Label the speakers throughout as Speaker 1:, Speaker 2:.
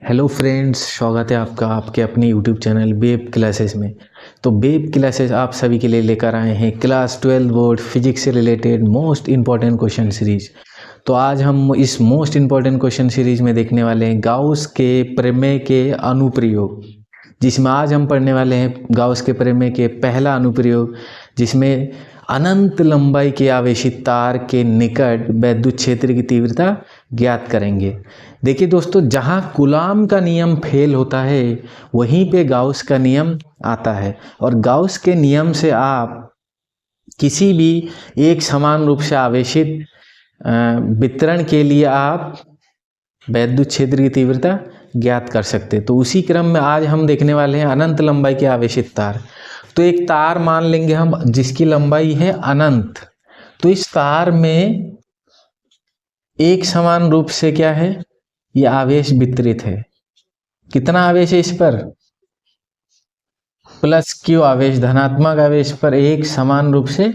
Speaker 1: Hello friends, स्वागत है आपका आपके अपने यूट्यूब चैनल बेब क्लासेस में। तो बेब क्लासेस आप सभी के लिए लेकर आए हैं क्लास 12 बोर्ड फिजिक्स से related most important question series. तो आज हम इस मोस्ट इम्पॉर्टेंट क्वेश्चन सीरीज में देखने वाले हैं गाउस के प्रमेय के अनुप्रयोग, जिसमें आज हम पढ़ने वाले हैं गाउस के प्रमेय के पहला अनुप्रयोग, जिसमें अनंत लंबाई के आवेशित तार के निकट विद्युत क्षेत्र की तीव्रता ज्ञात करेंगे। देखिए दोस्तों, जहाँ कूलॉम का नियम फेल होता है वहीं पे गाउस का नियम आता है, और गाउस के नियम से आप किसी भी एक समान रूप से आवेशित वितरण के लिए आप विद्युत क्षेत्र की तीव्रता ज्ञात कर सकते हैं। तो उसी क्रम में आज हम देखने वाले हैं अनंत लंबाई के आवेशित तार। तो एक तार मान लेंगे हम जिसकी लंबाई है अनंत। तो इस तार में एक समान रूप से क्या है, ये आवेश वितरित है। कितना आवेश है इस पर? प्लस क्यू आवेश, धनात्मक आवेश पर एक समान रूप से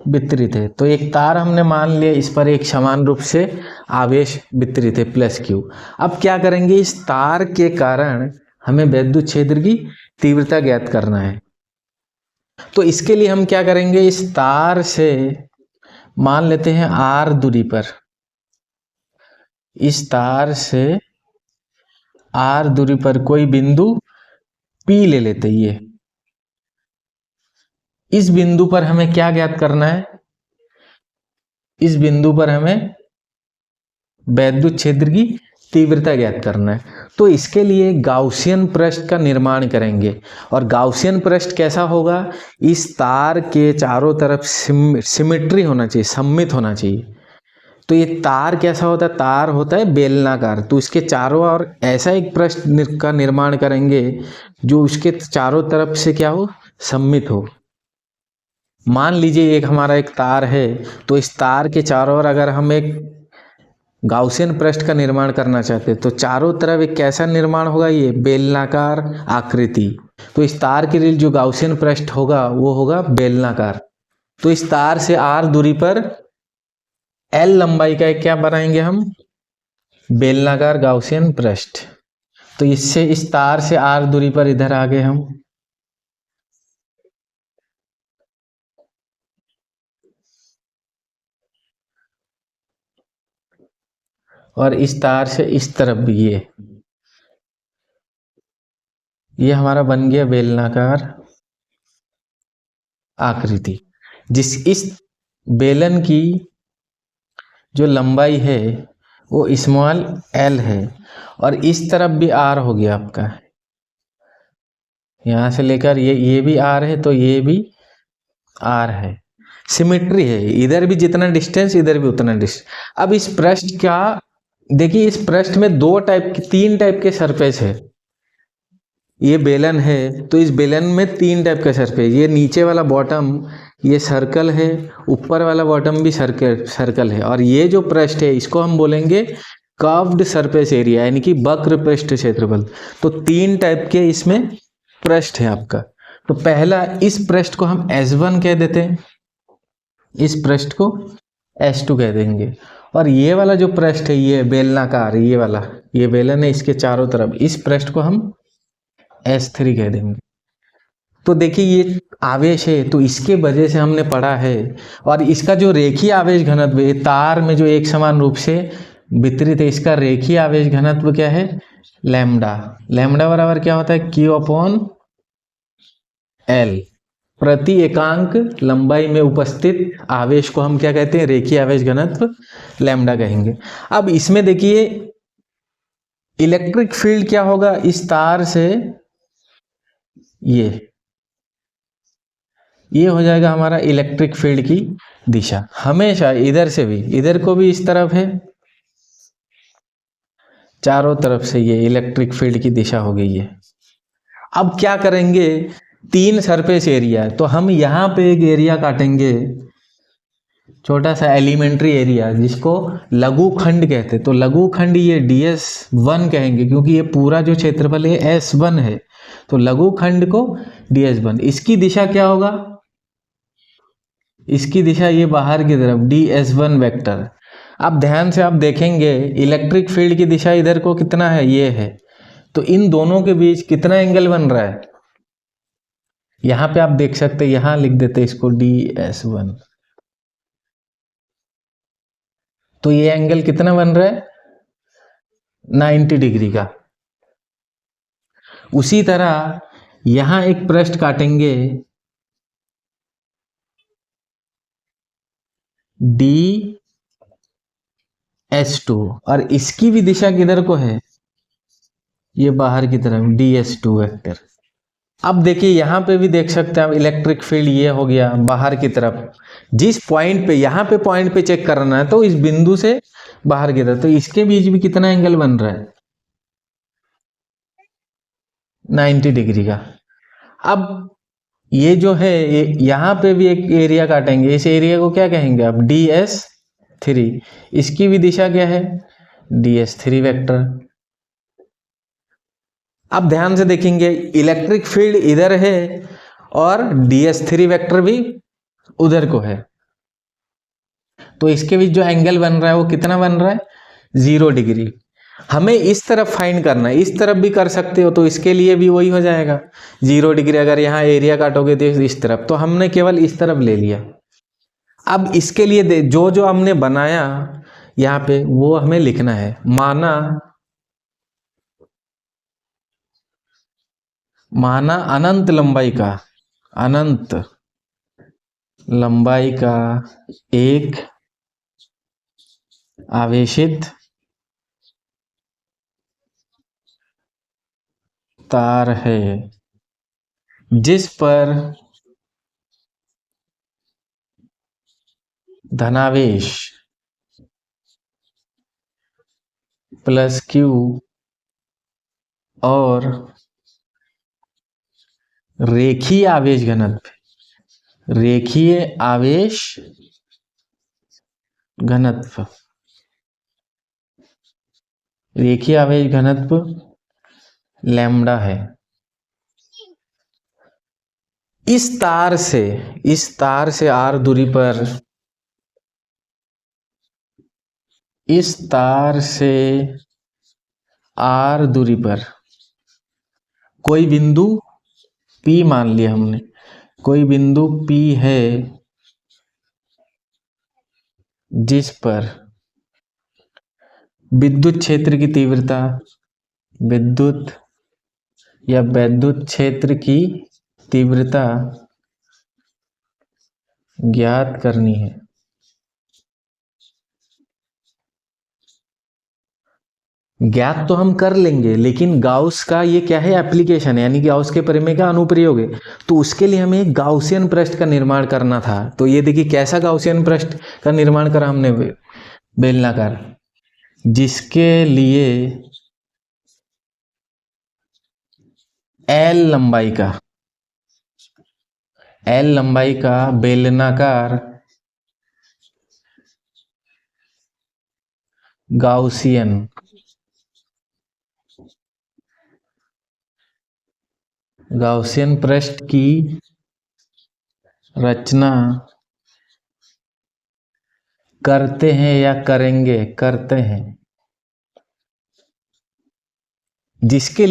Speaker 1: वितरित है। तो एक तार हमने मान लिया, इस पर एक समान रूप से आवेश वितरित है प्लस क्यू। अब क्या करेंगे, इस तार के कारण हमें विद्युत क्षेत्र की तीव्रता ज्ञात करना है। तो इसके लिए हम क्या करेंगे, इस तार से मान लेते हैं आर दूरी पर, इस तार से आर दूरी पर कोई बिंदु P ले लेते हैं। ये इस बिंदु पर हमें क्या ज्ञात करना है, इस बिंदु पर हमें विद्युत क्षेत्र की तीव्रता ज्ञात करना है। तो इसके लिए गाउसियन पृष्ठ का निर्माण करेंगे। और गाउसियन पृष्ठ कैसा होगा, इस तार के चारों तरफ सिमेट्री होना चाहिए, सममित होना चाहिए। तो ये तार कैसा होता है, तार होता है बेलनाकार। तो इसके चारों ओर ऐसा एक पृष्ठ का निर्माण करेंगे जो उसके चारों तरफ से क्या हो, सममित हो। मान लीजिए एक हमारा एक तार है, तो इस तार के चारों ओर अगर हम एक गाउसियन पृष्ठ का निर्माण करना चाहते हैं तो चारों तरफ एक कैसा निर्माण होगा, ये बेलनाकार आकृति। तो इस तार के लिए जो गाउसियन पृष्ठ होगा वो होगा बेलनाकार। तो इस तार से आर दूरी पर L लंबाई का एक क्या बनाएंगे हम, बेलनाकार गाउसियन पृष्ठ। तो इससे इस तार से आर दूरी पर इधर आ गए हम, और इस तार से इस तरफ भी ये हमारा बन गया बेलनाकार आकृति। इस बेलन की जो लंबाई है वो स्मॉल l है, और इस तरफ भी r हो गया आपका, यहां से लेकर ये भी r है, तो ये भी r है। सिमेट्री है, इधर भी जितना डिस्टेंस इधर भी उतना डिस्टेंस। अब इस पृष्ठ का देखिए, इस पृष्ठ में तीन टाइप के सरफेस है। ये बेलन है, तो इस बेलन में तीन टाइप का सरफेस, ये नीचे वाला बॉटम ये सर्कल है, ऊपर वाला बॉटम भी सर्कल है, और ये जो पृष्ठ है इसको हम बोलेंगे कर्व्ड सरफेस एरिया, यानी कि वक्र पृष्ठ क्षेत्रफल। तो तीन टाइप के इसमें पृष्ठ है आपका। तो पहला, इस पृष्ठ को हम S1 कह देते हैं, इस पृष्ठ को S2 कह देंगे। और ये वाला जो पृष्ठ है ये बेलनाकार, ये वाला ये बेलन है, इसके चारों तरफ इस पृष्ठ को हम S3 कह देंगे। तो देखिए ये आवेश है, तो इसके वजह से हमने पढ़ा है, और इसका जो रेखीय आवेश घनत्व है, तार में जो एक समान रूप से वितरित है, इसका रेखीय आवेश घनत्व क्या है, लैम्डा। लैम्डा बराबर क्या होता है, Q/L। प्रति एकांक लंबाई में उपस्थित आवेश को हम क्या कहते हैं, रेखीय आवेश घनत्व लैम्डा कहेंगे। अब इसमें देखिए इलेक्ट्रिक फील्ड क्या होगा, इस तार से ये हो जाएगा हमारा इलेक्ट्रिक फील्ड की दिशा। हमेशा इधर से भी, इधर को भी इस तरफ है, चारों तरफ से ये इलेक्ट्रिक फील्ड की दिशा हो गई है। अब क्या करेंगे, तीन सरफेस एरिया है, तो हम यहाँ पे एक एरिया काटेंगे, छोटा सा एलिमेंट्री एरिया, जिसको लघुखंड कहते हैं। तो लघुखंड ये DS1 कहेंगे, क्योंकि ये पूरा जो क्षेत्रफल है S1 है, तो लघुखंड को DS1। इसकी दिशा क्या होगा, इसकी दिशा ये बाहर की तरफ DS1 वेक्टर। अब ध्यान से आप देखेंगे इलेक्ट्रिक फील्ड की दिशा इधर को कितना है, ये है, तो इन दोनों के बीच कितना एंगल बन रहा है, यहां पे आप देख सकते हैं, यहां लिख देते इसको DS1। तो ये एंगल कितना बन रहा है, 90 डिग्री का। उसी तरह यहां एक पृष्ठ काटेंगे DS2 और इसकी भी दिशा किधर को है, ये बाहर की तरफ, DS2 वेक्टर। अब देखिए यहां पे भी देख सकते हैं आप, इलेक्ट्रिक फील्ड ये हो गया बाहर की तरफ। जिस पॉइंट पे, यहां पे पॉइंट पे चेक करना है तो इस बिंदु से बाहर की तरफ, तो इसके बीच भी कितना एंगल बन रहा है, 90 डिग्री का। अब ये जो है, यहां पे भी एक एरिया काटेंगे, इस एरिया को क्या कहेंगे आप, DS3। इसकी भी दिशा क्या है, DS3 वेक्टर। अब ध्यान से देखेंगे, इलेक्ट्रिक फील्ड इधर है और DS3 वेक्टर भी उधर को है, तो इसके बीच जो एंगल बन रहा है वो कितना बन रहा है, 0 डिग्री। हमें इस तरफ फाइंड करना है, इस तरफ भी कर सकते हो, तो इसके लिए भी वही हो जाएगा 0 डिग्री। अगर यहाँ एरिया काटोगे तो इस तरफ, तो हमने केवल इस तरफ ले लिया। अब इसके लिए जो जो हमने बनाया यहाँ पे वो हमें लिखना है। माना अनंत लंबाई का एक आवेशित तार है जिस पर धनावेश +Q और रेखीय आवेश घनत्व लैम्ब्डा है। इस तार से r दूरी पर, इस तार से r दूरी पर कोई बिंदु P मान लिया हमने, कोई बिंदु P है जिस पर विद्युत क्षेत्र की तीव्रता, विद्युत क्षेत्र की तीव्रता ज्ञात करनी है। ज्ञात तो हम कर लेंगे, लेकिन गाउस का ये क्या है, एप्लीकेशन है, यानी गाउस के प्रमेय का अनुप्रयोग है। तो उसके लिए हमें एक गाउसियन पृष्ठ का निर्माण करना था। तो ये देखिए कैसा गाउसियन पृष्ठ का निर्माण करा हमने, बेलनाकार, जिसके लिए L लंबाई का बेलनाकार गाउसियन पृष्ठ की रचना करते हैं, जिसके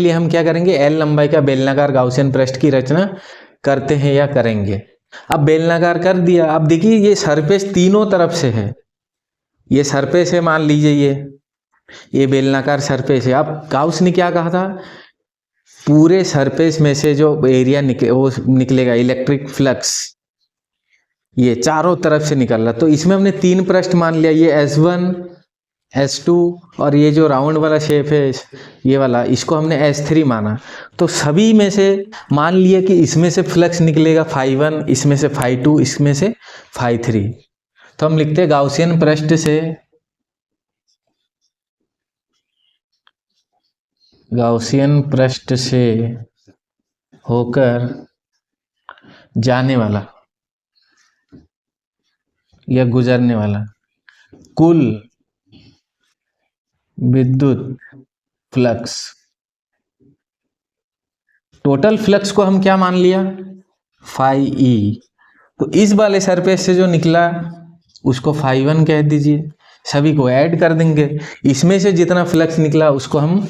Speaker 1: लिए हम क्या करेंगे, L लंबाई का बेलनाकार गाउसियन पृष्ठ की रचना करते हैं या करेंगे। अब बेलनाकार कर दिया। अब देखिए ये सरफेस तीनों तरफ से है, ये सरफेस है, मान लीजिए ये बेलनाकार सरफेस है। अब गाउस ने क्या कहा था, पूरे सरफेस में से जो एरिया निकलेगा, इलेक्ट्रिक फ्लक्स ये चारों तरफ से निकल रहा। तो इसमें हमने 3 पृष्ठ मान लिया, ये S1, S2 और ये जो राउंड वाला शेप है ये वाला, इसको हमने S3 माना। तो सभी में से मान लिया कि इसमें से फ्लक्स निकलेगा φ1, इसमें से φ2, इसमें से φ3। तो हम लिखते हैं गाउसियन पृष्ठ से होकर जाने वाला या गुजरने वाला कुल विद्युत फ्लक्स, टोटल फ्लक्स को हम क्या मान लिया, φE। तो इस वाले सरफेस से जो निकला उसको φ1 कह दीजिए, सभी को ऐड कर देंगे, इसमें से जितना फ्लक्स निकला उसको हम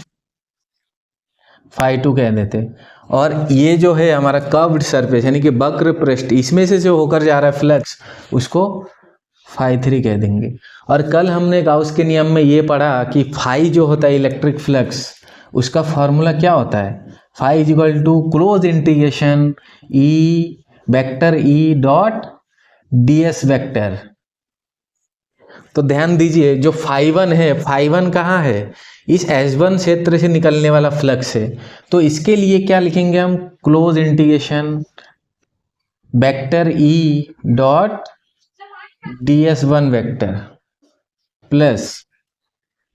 Speaker 1: φ2 कह देते। और ये जो है हमारा कर्व्ड सरफेस यानी कि वक्र पृष्ठ, इसमें से जो होकर जा रहा है फ्लक्स, उसको φ3 कह देंगे। और कल हमने गाउस के नियम में ये पढ़ा कि फाई जो होता है इलेक्ट्रिक फ्लक्स, उसका फॉर्मूला क्या होता है, phi is equal to close integration E vector E dot ds vector. तो ध्यान दीजिए जो φ1 है, φ1 कहाँ है, इस S1 क्षेत्र से निकलने वाला फ्लक्स है। तो इसके लिए क्या लिखेंगे हम, close integration vector E dot ds1 vector plus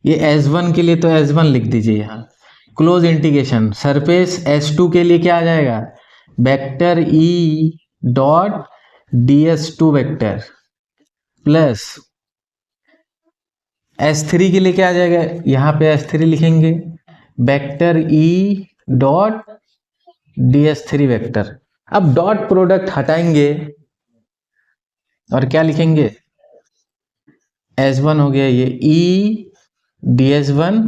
Speaker 1: ये S1 के लिए तो S1 लिख दीजिए यहाँ, क्लोज इंटीग्रेशन सरफेस S2 के लिए क्या आ जाएगा, vector E dot ds2 vector plus S3 के लिए क्या आ जाएगा, यहाँ पे S3 लिखेंगे vector E dot ds3 vector. अब डॉट प्रोडक्ट हटाएंगे और क्या लिखेंगे, S1 हो गया ये ई ds1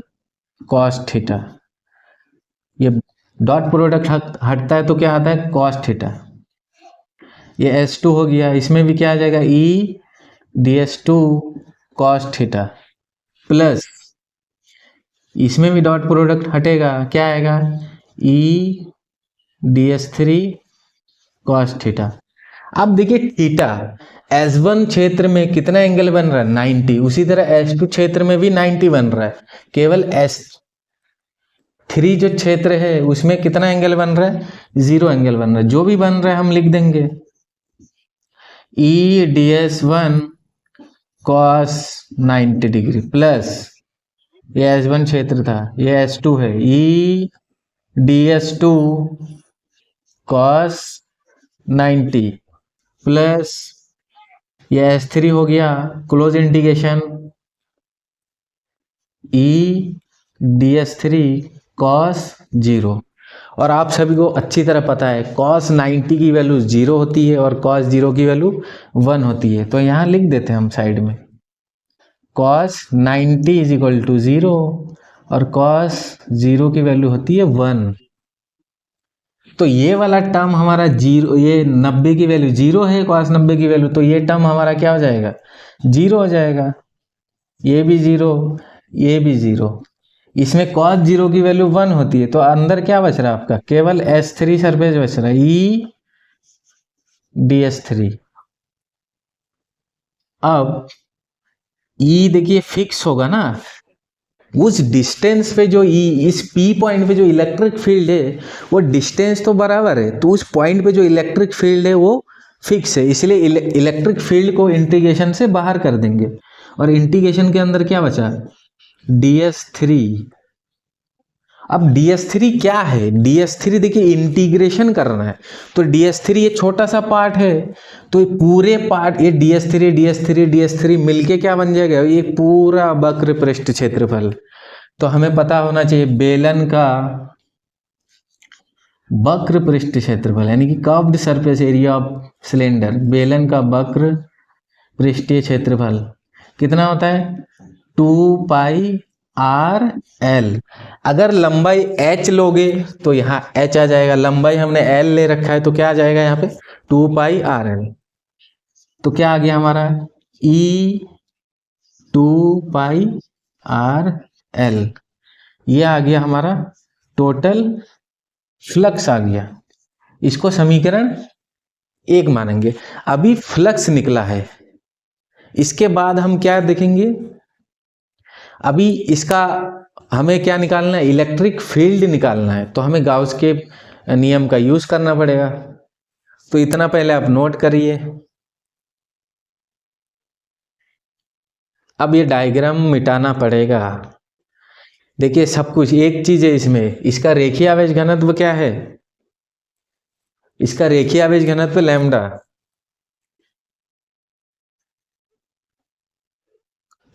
Speaker 1: cos थीटा, ये डॉट प्रोडक्ट हटता है तो क्या आता है cos थीटा। ये S2 हो गया, इसमें भी क्या आ जाएगा ई ds2 cos थीटा प्लस इसमें भी डॉट प्रोडक्ट हटेगा, क्या आएगा ई ds3 cos थीटा। अब देखिए थीटा S1 क्षेत्र में कितना एंगल बन रहा है 90, उसी तरह S2 क्षेत्र में भी 90 बन रहा है, केवल S3 जो क्षेत्र है उसमें कितना एंगल बन रहा है, 0 एंगल बन रहा है। जो भी बन रहा है हम लिख देंगे ई ds1 cos 90 डिग्री प्लस ये S1 क्षेत्र था, ये S2 है, ई ds2 cos 90 प्लस ये S3 हो गया, क्लोज इंटीग्रेशन ई ds3 cos 0। और आप सभी को अच्छी तरह पता है cos 90 की वैल्यू 0 होती है और cos 0 की वैल्यू 1 होती है। तो यहाँ लिख देते हैं हम साइड में cos 90 इज इक्वल टू 0 और cos 0 की वैल्यू होती है 1। तो ये वाला टर्म हमारा 0, ये 90 की वैल्यू 0 है, cos 90 की वैल्यू, तो ये टर्म हमारा क्या हो जाएगा 0 हो जाएगा, ये भी 0, ये भी 0। इसमें cos 0 की वैल्यू 1 होती है, तो अंदर क्या बच रहा है आपका, केवल S3 सरफेस बच रहा है ई ds3। अब ई देखिए फिक्स होगा ना, उस डिस्टेंस पे जो ई, इस पी पॉइंट पे जो इलेक्ट्रिक फील्ड है वो डिस्टेंस तो बराबर है, तो उस पॉइंट पे जो इलेक्ट्रिक फील्ड है वो फिक्स है, इसलिए इलेक्ट्रिक फील्ड को इंटीग्रेशन से बाहर कर देंगे। और इंटीग्रेशन के अंदर क्या बचा, ds3। अब ds3 क्या है, ds3 देखिए इंटीग्रेशन करना है, तो ds3 ये छोटा सा पार्ट है, तो ये पूरे पार्ट ये ds3 ds3 ds3 मिलके क्या बन जाएगा, ये पूरा वक्र पृष्ठ क्षेत्रफल। तो हमें पता होना चाहिए बेलन का वक्र पृष्ठ क्षेत्रफल यानी कि curved surface area of cylinder, बेलन का वक्र पृष्ठीय क्षेत्रफल कितना होता है 2πr_l। अगर लंबाई h लोगे तो यहाँ h आ जाएगा, लंबाई हमने l ले रखा है तो क्या आ जाएगा यहाँ पे 2πr_l। तो क्या आ गया हमारा e 2πr_l, ये आ गया हमारा टोटल फ्लक्स आ गया। इसको समीकरण 1 मानेंगे। अभी फ्लक्स निकला है, इसके बाद हम क्या देखेंगे, अभी इसका हमें क्या निकालना है, इलेक्ट्रिक फील्ड निकालना है, तो हमें गाउस के नियम का यूज करना पड़ेगा। तो इतना पहले आप नोट करिए। अब ये डायग्राम मिटाना पड़ेगा। देखिए सब कुछ एक चीज है इसमें, इसका रेखीय आवेश घनत्व क्या है, इसका रेखीय आवेश घनत्व लैम्डा,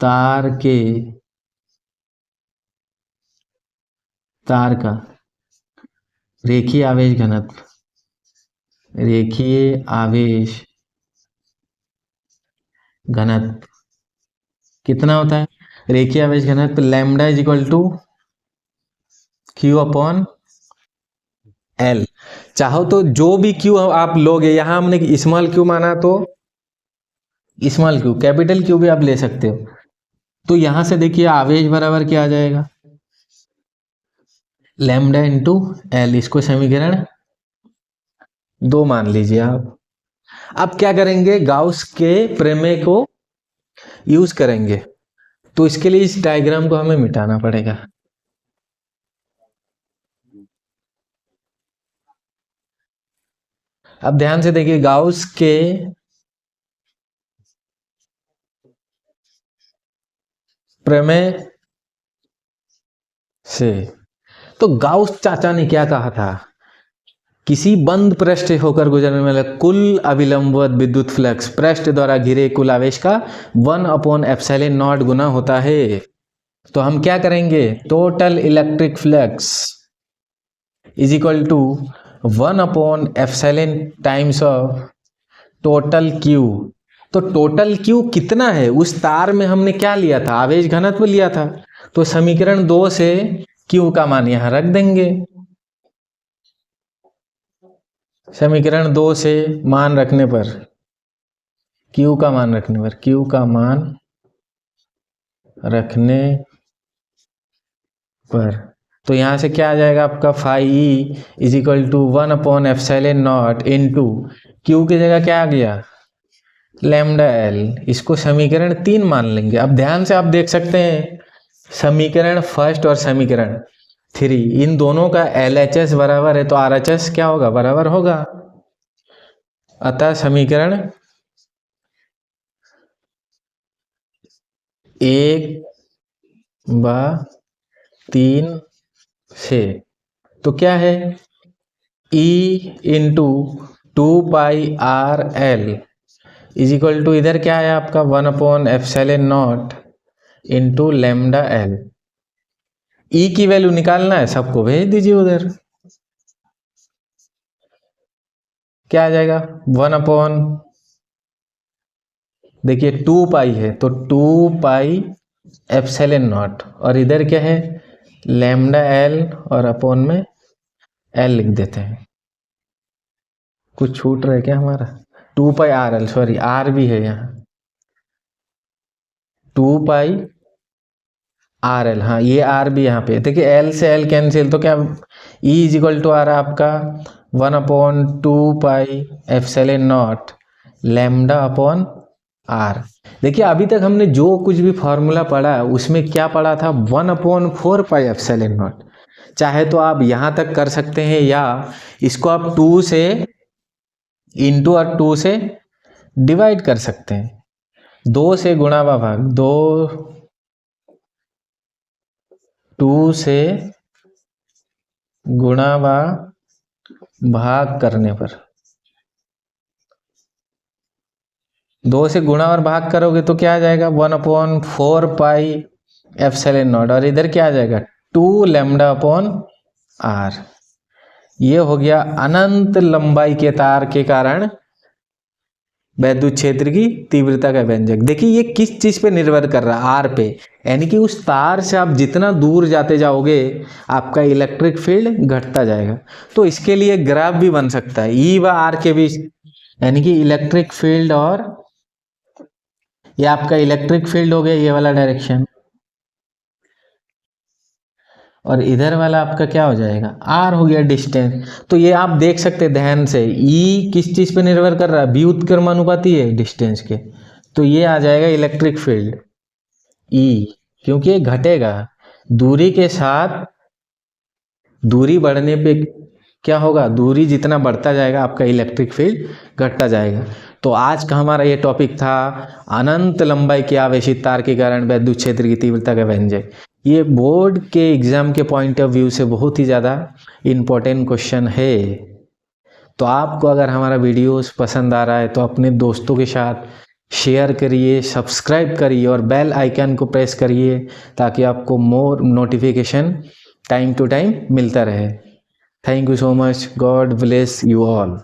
Speaker 1: तार का रेखीय आवेश घनत्व, रेखीय आवेश घनत्व कितना होता है, रेखीय आवेश घनत्व lambda is equal to Q/r। L. चाहो तो जो भी क्यू आप लोगे, यहां हमने स्मॉल क्यू माना तो स्मॉल क्यू, कैपिटल क्यू भी आप ले सकते हो। तो यहां से देखिए आवेश बराबर क्या आ जाएगा, लैम्डा इंटू एल। इसको समीकरण 2 मान लीजिए आप। अब क्या करेंगे, गाउस के प्रमेय को यूज करेंगे। तो इसके लिए इस डायग्राम को हमें मिटाना पड़ेगा। अब ध्यान से देखिए, गाउस के प्रमेय से, तो गाउस चाचा ने क्या कहा था, किसी बंद पृष्ठ होकर गुजरने वाले कुल अभिलंबवत विद्युत फ्लक्स पृष्ठ द्वारा घिरे कुल आवेश का 1/ε0 गुना होता है। तो हम क्या करेंगे, total electric flux is equal to 1/ε times of total Q. तो टोटल क्यू कितना है, उस तार में हमने क्या लिया था, आवेश घनत्व लिया था। तो समीकरण 2 से क्यू का मान यहां रख देंगे। समीकरण 2 से मान रखने पर, क्यू का मान रखने पर, क्यू का मान रखने पर, तो यहां से क्या आ जाएगा आपका, phi E is equal to 1/ε0 into Q की जगह क्या आ गया, लैम्डा एल। इसको समीकरण 3 मान लेंगे। अब ध्यान से आप देख सकते हैं, समीकरण फर्स्ट और समीकरण 3 इन दोनों का LHS बराबर है, तो RHS क्या होगा, बराबर होगा। अतः समीकरण 1/3 से तो क्या है, E into 2πRL is equal to, इधर क्या है आपका 1/ε0 इंटू लैम्डा एल। ई की वैल्यू निकालना है, सबको भेज दीजिए उधर। क्या आ जाएगा, 1/, देखिए 2π है तो 2πε0, और इधर क्या है, लैम्डा एल, और अपॉन में एल लिख देते हैं। कुछ छूट रहा है क्या हमारा, 2πRL, सॉरी आर भी है यहाँ, 2πRL, हाँ ये आर भी यहाँ पे, देखिए एल से एल कैंसिल, तो क्या E is equal to R आपका 1/2πε0 लैम्डा अपॉन आर। देखिए अभी तक हमने जो कुछ भी फॉर्मूला पढ़ा उसमें क्या पढ़ा था, 1/4πε0। चाहे तो आप यहां तक कर सकते हैं, या इसको आप 2 से इंटू और 2 से डिवाइड कर सकते हैं। 2 से गुणा व भाग, 2 से गुणा व भाग करने पर, 2 से गुणा और भाग करोगे तो क्या आ जाएगा, 1/4πε0, और इधर क्या आ जाएगा, 2 लैम्डा अपॉन आर। ये हो गया अनंत लंबाई के तार के कारण वैद्युत क्षेत्र की तीव्रता का व्यंजक। देखिए ये किस चीज पे निर्भर कर रहा है, आर पे, यानी कि उस तार से आप जितना दूर जाते जाओगे आपका इलेक्ट्रिक फील्ड घटता जाएगा। तो इसके लिए ग्राफ भी बन सकता है, ई व आर के बीच, यानी कि इलेक्ट्रिक फील्ड, और ये आपका इलेक्ट्रिक फील्ड हो गया ये वाला डायरेक्शन, और इधर वाला आपका क्या हो जाएगा, आर हो गया डिस्टेंस। तो ये आप देख सकते हैं ध्यान से, ई किस चीज पे निर्भर कर रहा है, व्युत्क्रमानुपाती है डिस्टेंस के, तो ये आ जाएगा इलेक्ट्रिक फील्ड ई, क्योंकि ये घटेगा दूरी के साथ, दूरी बढ़ने पे क्या होगा, दूरी जितना बढ़ता जाएगा आपका इलेक्ट्रिक फील्ड घटता जाएगा। तो आज का हमारा ये टॉपिक था अनंत लंबाई के आवेशित तार के कारण वैद्युत क्षेत्र की तीव्रता का व्यंजक। ये बोर्ड के एग्जाम के पॉइंट ऑफ व्यू से बहुत ही ज़्यादा इम्पोर्टेंट क्वेश्चन है। तो आपको अगर हमारा वीडियोस पसंद आ रहा है तो अपने दोस्तों के साथ शेयर करिए, सब्सक्राइब करिए और बेल आइकन को प्रेस करिए, ताकि आपको more notification time to time मिलता रहे। Thank you so much, God bless you all.